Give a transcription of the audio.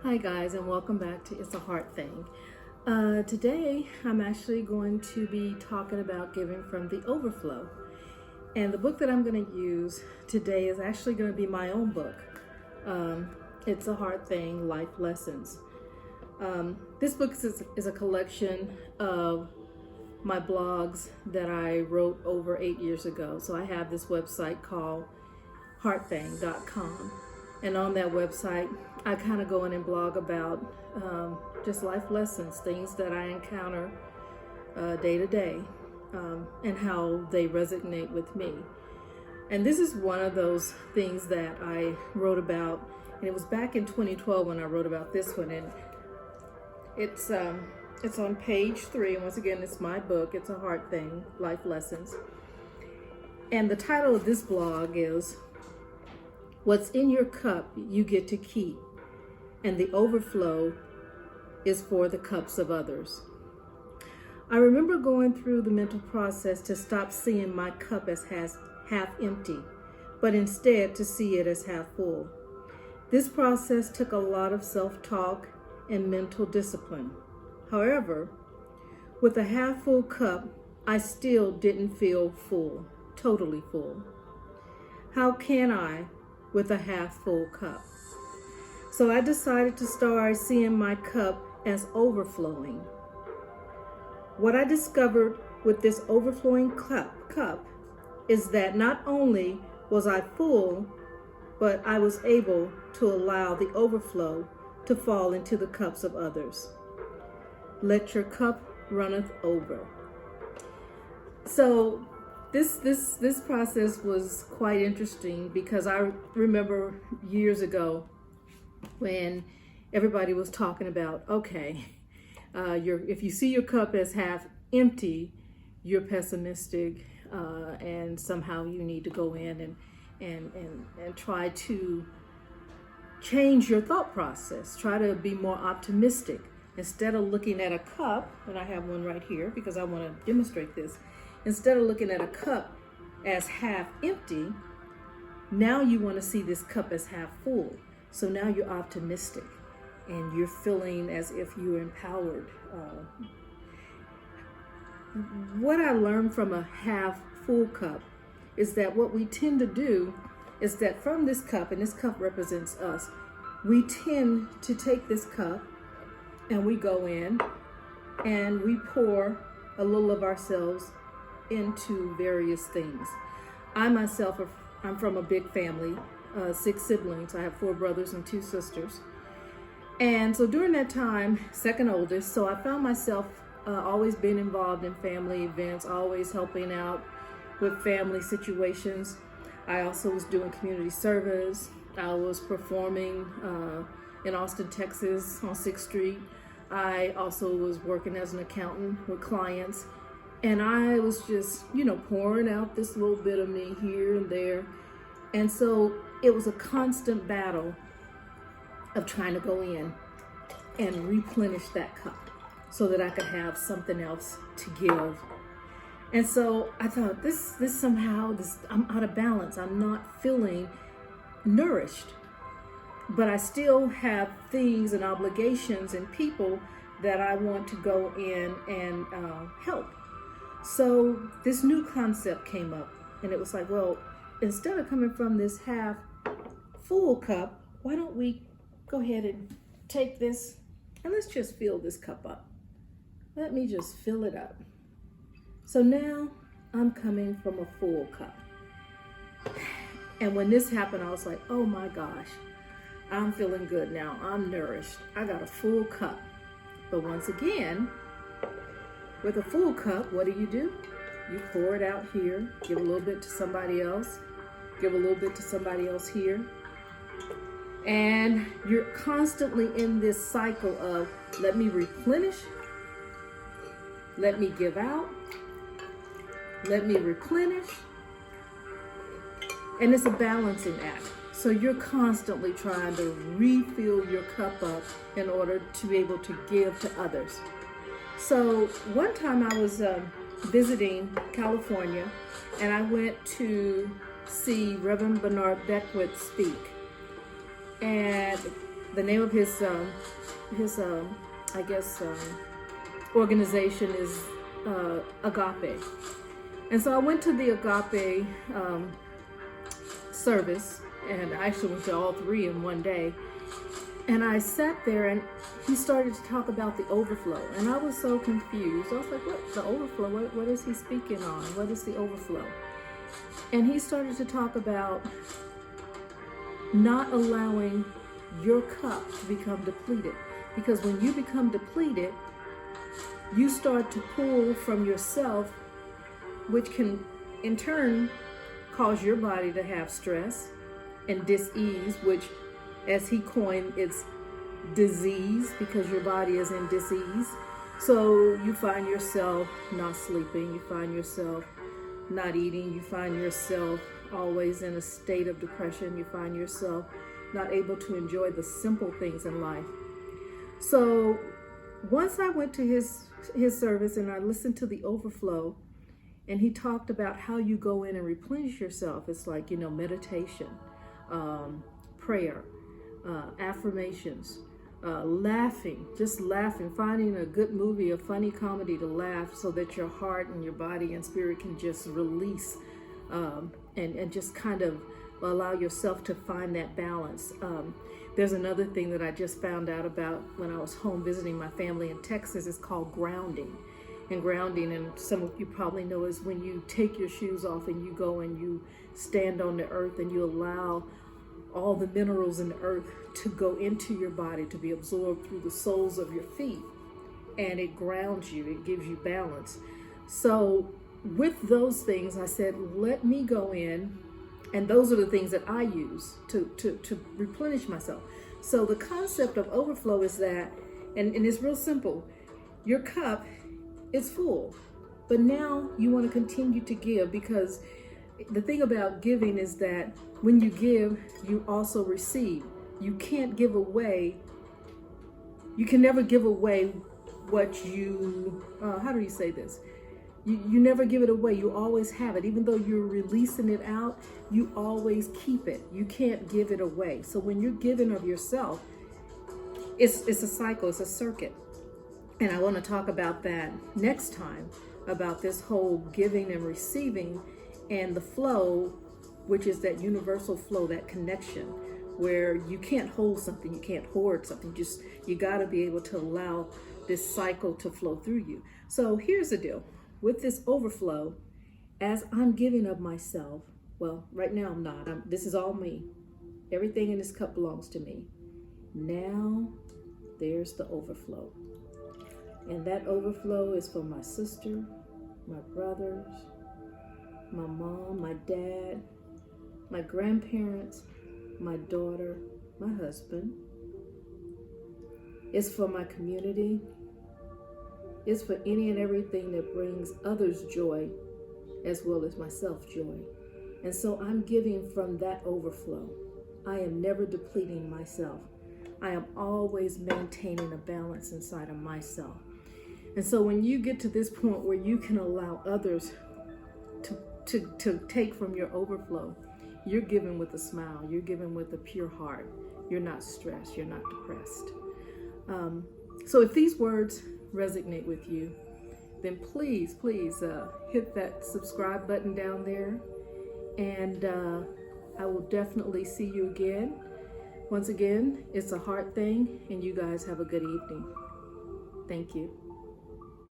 Hi guys, and welcome back to It's a Heart Thing. Today I'm actually going to be talking about giving from the overflow. And the book that I'm going to use today is actually going to be my own book. It's a Heart Thing, Life Lessons. This book is a collection of my blogs that I wrote over 8 years ago. So I have this website called heartthing.com. And on that website, I kind of go in and blog about just life lessons, things that I encounter day to day, and how they resonate with me. And this is one of those things that I wrote about, and it was back in 2012 when I wrote about this one. And it's on page 3. And once again, it's my book. It's a Heart Thing, Life Lessons. And the title of this blog is "What's in your cup you get to keep, and the overflow is for the cups of others." I remember going through the mental process to stop seeing my cup as half empty, but instead to see it as half full. This process took a lot of self-talk and mental discipline. However, with a half full cup, I still didn't feel full, totally full. How can I with a half full cup? So I decided to start seeing my cup as overflowing. What I discovered with this overflowing cup is that not only was I full, but I was able to allow the overflow to fall into the cups of others. Let your cup runneth over. So this process was quite interesting, because I remember years ago when everybody was talking about, okay, if you see your cup as half empty, you're pessimistic, and somehow you need to go in and try to change your thought process. Try to be more optimistic. Instead of looking at a cup, and I have one right here because I want to demonstrate this. Instead of looking at a cup as half empty, now you want to see this cup as half full. So now you're optimistic and you're feeling as if you're empowered. What I learned from a half full cup is that what we tend to do is that from this cup, and this cup represents us, we tend to take this cup and we go in and we pour a little of ourselves into various things. I myself, I'm from a big family, 6 siblings. I have 4 brothers and 2 sisters. And so during that time, second oldest, so I found myself always being involved in family events, always helping out with family situations. I also was doing community service. I was performing in Austin, Texas on 6th Street. I also was working as an accountant with clients. And I was just, pouring out this little bit of me here and there. And so it was a constant battle of trying to go in and replenish that cup so that I could have something else to give. And so I thought, this somehow, I'm out of balance. I'm not feeling nourished. But I still have things and obligations and people that I want to go in and help. So this new concept came up, and it was like, well, instead of coming from this half full cup, why don't we go ahead and take this and let's just fill this cup up. Let me just fill it up. So now I'm coming from a full cup. And when this happened, I was like, oh my gosh, I'm feeling good now. I'm nourished. I got a full cup. But once again, with a full cup, what do? You pour it out here, give a little bit to somebody else, give a little bit to somebody else here. And you're constantly in this cycle of, let me replenish, let me give out, let me replenish. And it's a balancing act. So you're constantly trying to refill your cup up in order to be able to give to others. So one time I was visiting California, and I went to see Reverend Bernard Beckwith speak. And The name of his organization is Agape. And so I went to the Agape service, and I actually went to all three in one day. And I sat there, and he started to talk about the overflow, and I was so confused. I was like, what, the overflow? What is he speaking on? What is the overflow? And he started to talk about not allowing your cup to become depleted. Because when you become depleted, you start to pull from yourself, which can in turn cause your body to have stress and dis-ease, which, as he coined, it's disease, because your body is in dis-ease. So you find yourself not sleeping, you find yourself not eating, you find yourself always in a state of depression, you find yourself not able to enjoy the simple things in life. So once I went to his service and I listened to the overflow, and he talked about how you go in and replenish yourself. It's like, meditation, prayer, affirmations, laughing, just laughing, finding a good movie, a funny comedy to laugh, so that your heart and your body and spirit can just release, and just kind of allow yourself to find that balance. There's another thing that I just found out about when I was home visiting my family in Texas. It's called grounding. And grounding, and some of you probably know, is when you take your shoes off and you go and you stand on the earth and you allow all the minerals in the earth to go into your body, to be absorbed through the soles of your feet, and it grounds you, it gives you balance. So with those things, I said, let me go in, and those are the things that I use to replenish myself. So the concept of overflow is that, and it's real simple, your cup is full, but now you want to continue to give, because the thing about giving is that when you give, you also receive. You can't give away, you can never give away what you, how do you say this? You never give it away. You always have it. Even though you're releasing it out, you always keep it. You can't give it away. So when you're giving of yourself, it's a cycle, it's a circuit. And I want to talk about that next time, about this whole giving and receiving and the flow, which is that universal flow, that connection, where you can't hold something, you can't hoard something, you got to be able to allow this cycle to flow through you. So here's the deal. With this overflow, as I'm giving of myself, well, right now I'm not. This is all me. Everything in this cup belongs to me. Now there's the overflow. And that overflow is for my sister, my brothers, my mom, my dad, my grandparents, my daughter, my husband. It's for my community. It's for any and everything that brings others joy, as well as myself joy. And so I'm giving from that overflow. I am never depleting myself. I am always maintaining a balance inside of myself. And so when you get to this point where you can allow others to take from your overflow, you're giving with a smile. You're giving with a pure heart. You're not stressed. You're not depressed. So if these words resonate with you, then please hit that subscribe button down there. And I will definitely see you again. Once again, it's a heart thing, and you guys have a good evening. Thank you.